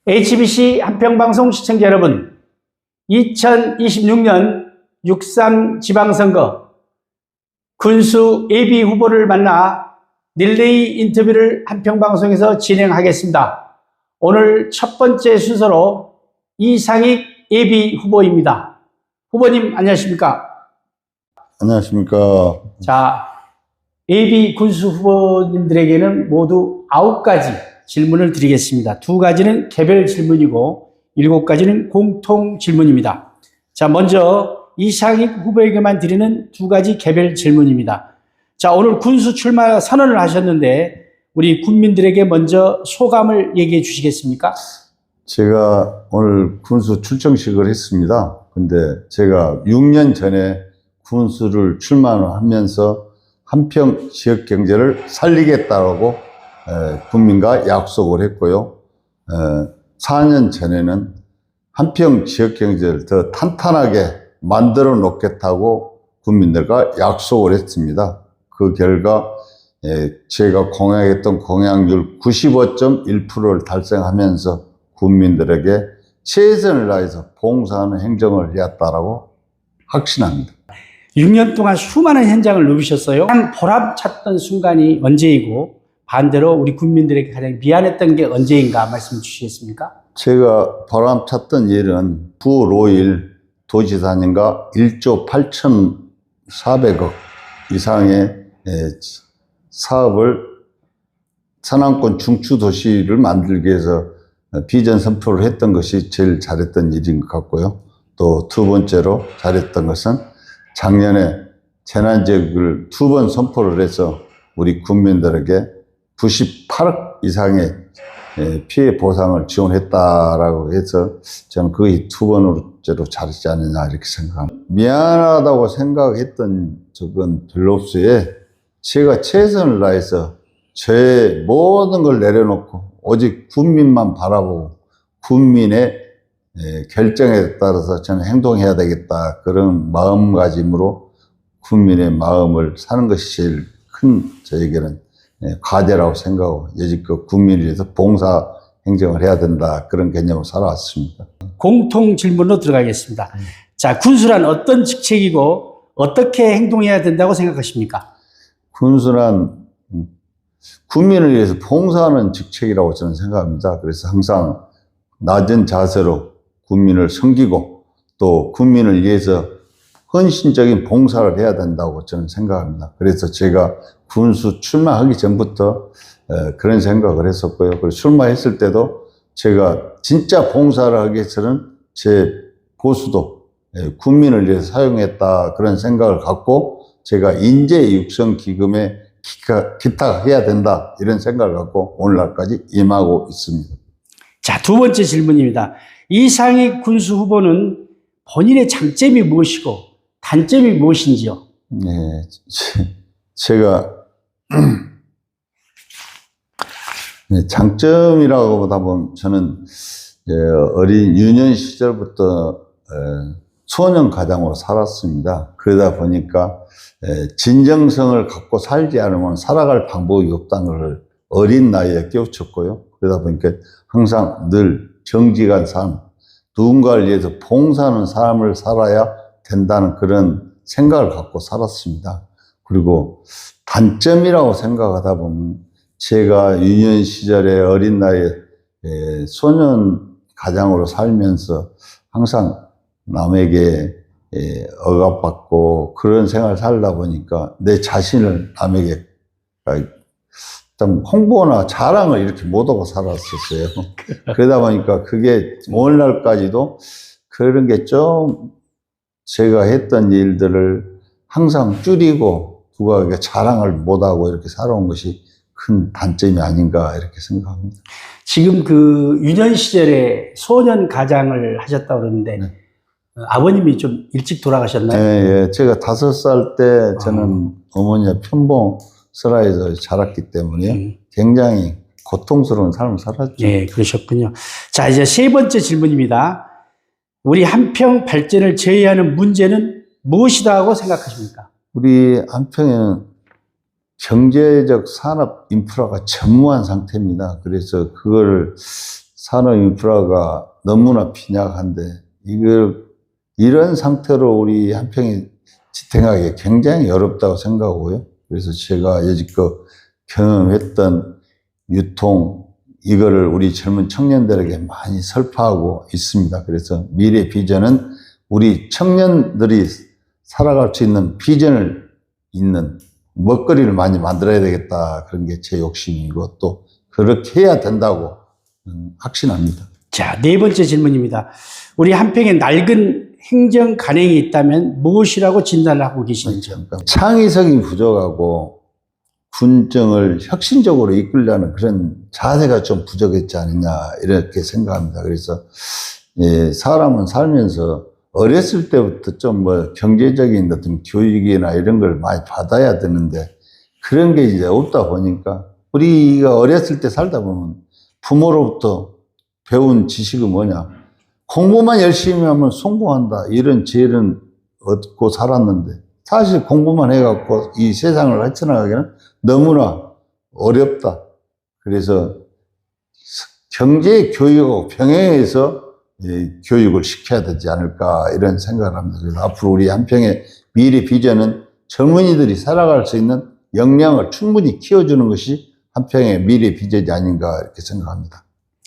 HBC 한평방송 시청자 여러분, 2026년 6.3 지방선거 군수 예비 후보를 만나 릴레이 인터뷰를 한평방송에서 진행하겠습니다. 오늘 첫 번째 순서로 이상익 예비 후보입니다. 후보님 안녕하십니까? 안녕하십니까? 자, 예비 군수 후보님들에게는 모두 9가지 질문을 드리겠습니다. 2가지는 개별 질문이고 7가지는 공통 질문입니다. 자, 먼저 이상익 후보에게만 드리는 2가지 개별 질문입니다. 자, 오늘 군수 출마 선언을 하셨는데 우리 군민들에게 먼저 소감을 얘기해 주시겠습니까? 제가 오늘 군수 출정식을 했습니다. 근데 제가 6년 전에 군수를 출마하면서 한평 지역 경제를 살리겠다고 국민과 약속을 했고요. 4년 전에는 한평 지역 경제를 더 탄탄하게 만들어 놓겠다고 국민들과 약속을 했습니다. 그 결과 제가 공약했던 공약률 95.1%를 달성하면서 국민들에게 최선을 다해서 봉사하는 행정을 해왔다라고 확신합니다. 6년 동안 수많은 현장을 누비셨어요. 가장 보람찼던 순간이 언제이고 반대로 우리 국민들에게 가장 미안했던 게 언제인가 말씀 주시겠습니까? 제가 보람찼던 일은 9월 5일 도지사님과 1조 8,400억 이상의 사업을 서남권 중추도시를 만들기 위해서 비전 선포를 했던 것이 제일 잘했던 일인 것 같고요. 또 2번째로 잘했던 것은 작년에 재난지역을 2번 선포를 해서 우리 국민들에게 98억 이상의 피해 보상을 지원했다라고 해서 저는 거의 2번째로 잘했지 않느냐 이렇게 생각합니다. 미안하다고 생각했던 적은 별로 없어요. 제가 최선을 다해서 제 모든 걸 내려놓고 오직 국민만 바라보고 국민의 결정에 따라서 저는 행동해야 되겠다 그런 마음가짐으로 국민의 마음을 사는 것이 제일 큰 저에게는 과제라고 생각하고 여지껏 국민을 위해서 봉사 행정을 해야 된다 그런 개념으로 살아왔습니다. 공통 질문으로 들어가겠습니다. 자, 군수란 어떤 직책이고 어떻게 행동해야 된다고 생각하십니까? 군수란 국민을 위해서 봉사하는 직책이라고 저는 생각합니다. 그래서 항상 낮은 자세로 국민을 섬기고 또 국민을 위해서 헌신적인 봉사를 해야 된다고 저는 생각합니다. 그래서 제가 군수 출마하기 전부터 그런 생각을 했었고요. 그리고 출마했을 때도 제가 진짜 봉사를 하기 위해서는 제 보수도 국민을 위해서 사용했다 그런 생각을 갖고 제가 인재 육성 기금에 기탁해야 된다 이런 생각을 갖고 오늘날까지 임하고 있습니다. 자, 2번째 질문입니다. 이상익 군수 후보는 본인의 장점이 무엇이고 단점이 무엇인지요? 네, 제가 장점이라고 보다 보면 저는 어린 유년 시절부터 소년 가장으로 살았습니다. 그러다 보니까 진정성을 갖고 살지 않으면 살아갈 방법이 없다는 걸 어린 나이에 깨우쳤고요. 그러다 보니까 항상 늘 정직한 삶, 누군가를 위해서 봉사하는 삶을 살아야 된다는 그런 생각을 갖고 살았습니다. 그리고 단점이라고 생각하다 보면 제가 유년 시절에 어린 나이에 소년 가장으로 살면서 항상 남에게 억압받고 그런 생활을 살다 보니까 내 자신을 남에게 좀 홍보나 자랑을 이렇게 못하고 살았었어요. 그러다 보니까 그게 오늘날까지도 그런 게 좀 제가 했던 일들을 항상 줄이고 누구에게 자랑을 못하고 이렇게 살아온 것이 큰 단점이 아닌가 이렇게 생각합니다. 지금 그 유년 시절에 소년 가장을 하셨다고 그러는데 네. 아버님이 좀 일찍 돌아가셨나요? 네, 제가 5살 때 저는 어머니가 편봉설화에서 자랐기 때문에 굉장히 고통스러운 삶을 살았죠. 네, 그러셨군요. 자, 이제 3번째 질문입니다. 우리 한평 발전을 제외하는 문제는 무엇이라고 생각하십니까? 우리 한평에는 경제적 산업 인프라가 전무한 상태입니다. 그래서 그걸 산업 인프라가 너무나 빈약한데 이런 상태로 우리 한평이 지탱하기 굉장히 어렵다고 생각하고요. 그래서 제가 여지껏 경험했던 유통 이거를 우리 젊은 청년들에게 많이 설파하고 있습니다. 그래서 미래 비전은 우리 청년들이 살아갈 수 있는 비전을 있는 먹거리를 많이 만들어야 되겠다. 그런 게 제 욕심이고 또 그렇게 해야 된다고 확신합니다. 자, 네 번째 질문입니다. 우리 한평에 낡은 행정 관행이 있다면 무엇이라고 진단을 하고 계시는지요? 창의성이 부족하고 군정을 혁신적으로 이끌려는 그런 자세가 좀 부족했지 않느냐 이렇게 생각합니다. 그래서 사람은 살면서 어렸을 때부터 좀 경제적인 어떤 교육이나 이런 걸 많이 받아야 되는데 그런 게 이제 없다 보니까 우리가 어렸을 때 살다 보면 부모로부터 배운 지식은 뭐냐? 공부만 열심히 하면 성공한다. 이런 지혜는 얻고 살았는데 사실 공부만 해갖고 이 세상을 헤쳐나가기는 너무나 어렵다. 그래서 경제 교육하고 병행해서 교육을 시켜야 되지 않을까 이런 생각을 합니다. 그래서 앞으로 우리 한평의 미래 비전은 젊은이들이 살아갈 수 있는 역량을 충분히 키워주는 것이 한평의 미래 비전이 아닌가 이렇게 생각합니다.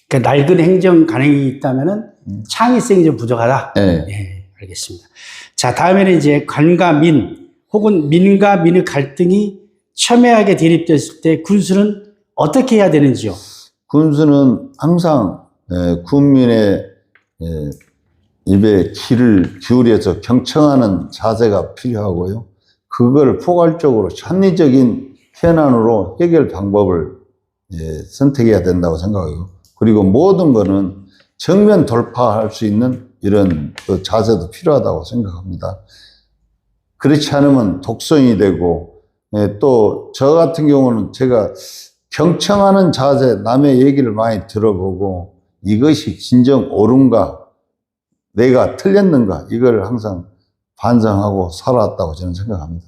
그러니까 낡은 행정 관행이 있다면은 창의성이 좀 부족하다. 네. 네, 알겠습니다. 자, 다음에는 이제 관과 민 혹은 민과 민의 갈등이 첨예하게 대립됐을 때 군수는 어떻게 해야 되는지요? 군수는 항상 군민의 입에 귀를 기울여서 경청하는 자세가 필요하고요. 그걸 포괄적으로 합리적인 현안으로 해결 방법을 선택해야 된다고 생각해요. 그리고 모든 거는 정면 돌파할 수 있는 이런 그 자세도 필요하다고 생각합니다. 그렇지 않으면 독선이 되고 또 저 같은 경우는 제가 경청하는 자세, 남의 얘기를 많이 들어보고 이것이 진정 옳은가, 내가 틀렸는가 이걸 항상 반성하고 살아왔다고 저는 생각합니다.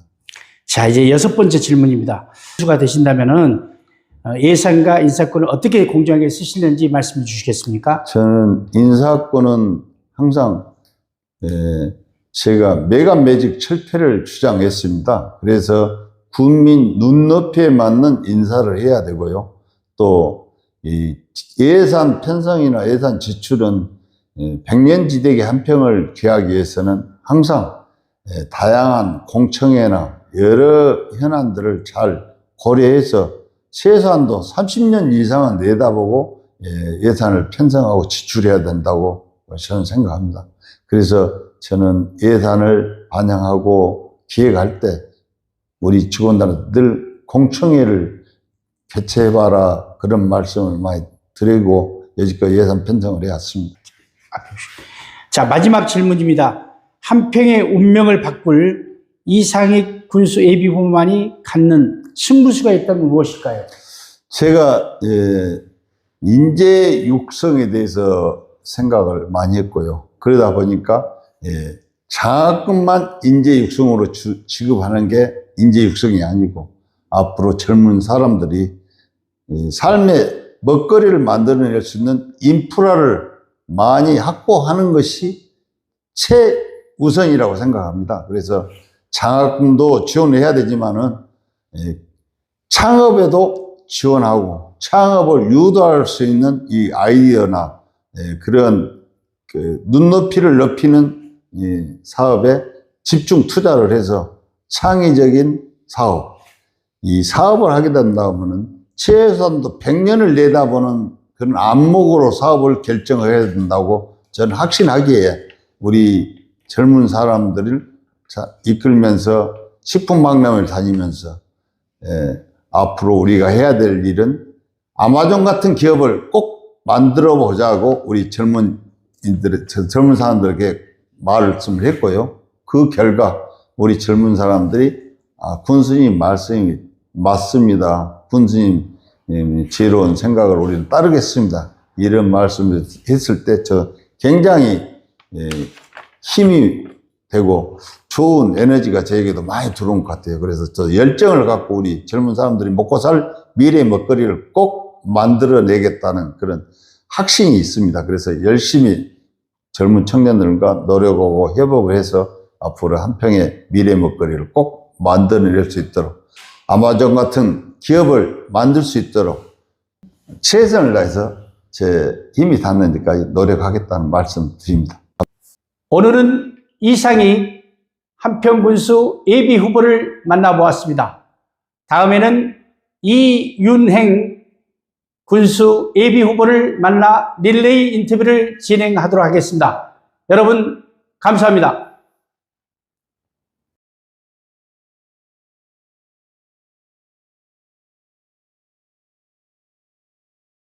자, 이제 여섯 번째 질문입니다. 군수가 되신다면은 예산과 인사권을 어떻게 공정하게 쓰시는지 말씀해 주시겠습니까? 저는 인사권은 항상 제가 매간매직 철폐를 주장했습니다. 그래서 국민 눈높이에 맞는 인사를 해야 되고요. 또 이 예산 편성이나 예산 지출은 백년지대의 한평을 기하기 위해서는 항상 다양한 공청회나 여러 현안들을 잘 고려해서 최소한도 30년 이상은 내다보고 예산을 편성하고 지출해야 된다고 저는 생각합니다. 그래서 저는 예산을 반영하고 기획할 때 우리 직원들은 늘 공청회를 개최해봐라 그런 말씀을 많이 드리고 여지껏 예산 편성을 해왔습니다. 자, 마지막 질문입니다. 한평의 운명을 바꿀 이상익 군수 예비후보만이 갖는 승부수가 있다면 무엇일까요? 제가 인재 육성에 대해서 생각을 많이 했고요. 그러다 보니까 장학금만 인재 육성으로 지급하는 게 인재 육성이 아니고 앞으로 젊은 사람들이 삶의 먹거리를 만들어낼 수 있는 인프라를 많이 확보하는 것이 최우선이라고 생각합니다. 그래서 장학금도 지원을 해야 되지만은 창업에도 지원하고 창업을 유도할 수 있는 이 아이디어나 그런 그 눈높이를 높이는 이 사업에 집중 투자를 해서 창의적인 사업, 이 사업을 하게 된다면은 최소한도 100년을 내다보는 그런 안목으로 사업을 결정을 해야 된다고 저는 확신하기에 우리 젊은 사람들을 이끌면서 식품박람회를 다니면서 앞으로 우리가 해야 될 일은 아마존 같은 기업을 꼭 만들어 보자고 우리 젊은 사람들에게 말씀을 했고요. 그 결과 우리 젊은 사람들이 군수님 말씀이 맞습니다. 군수님 지혜로운 생각을 우리는 따르겠습니다. 이런 말씀을 했을 때 저 굉장히 힘이 되고 좋은 에너지가 저에게도 많이 들어온 것 같아요. 그래서 저 열정을 갖고 우리 젊은 사람들이 먹고 살 미래의 먹거리를 꼭 만들어내겠다는 그런 확신이 있습니다. 그래서 열심히 젊은 청년들과 노력하고 협업을 해서 앞으로 한평의 미래 먹거리를 꼭 만들어낼 수 있도록, 아마존 같은 기업을 만들 수 있도록 최선을 다해서 제 힘이 닿는 데까지 노력하겠다는 말씀 드립니다. 오늘은 이상희 한평군수 예비 후보를 만나보았습니다. 다음에는 이윤행 군수 예비 후보를 만나 릴레이 인터뷰를 진행하도록 하겠습니다. 여러분 감사합니다.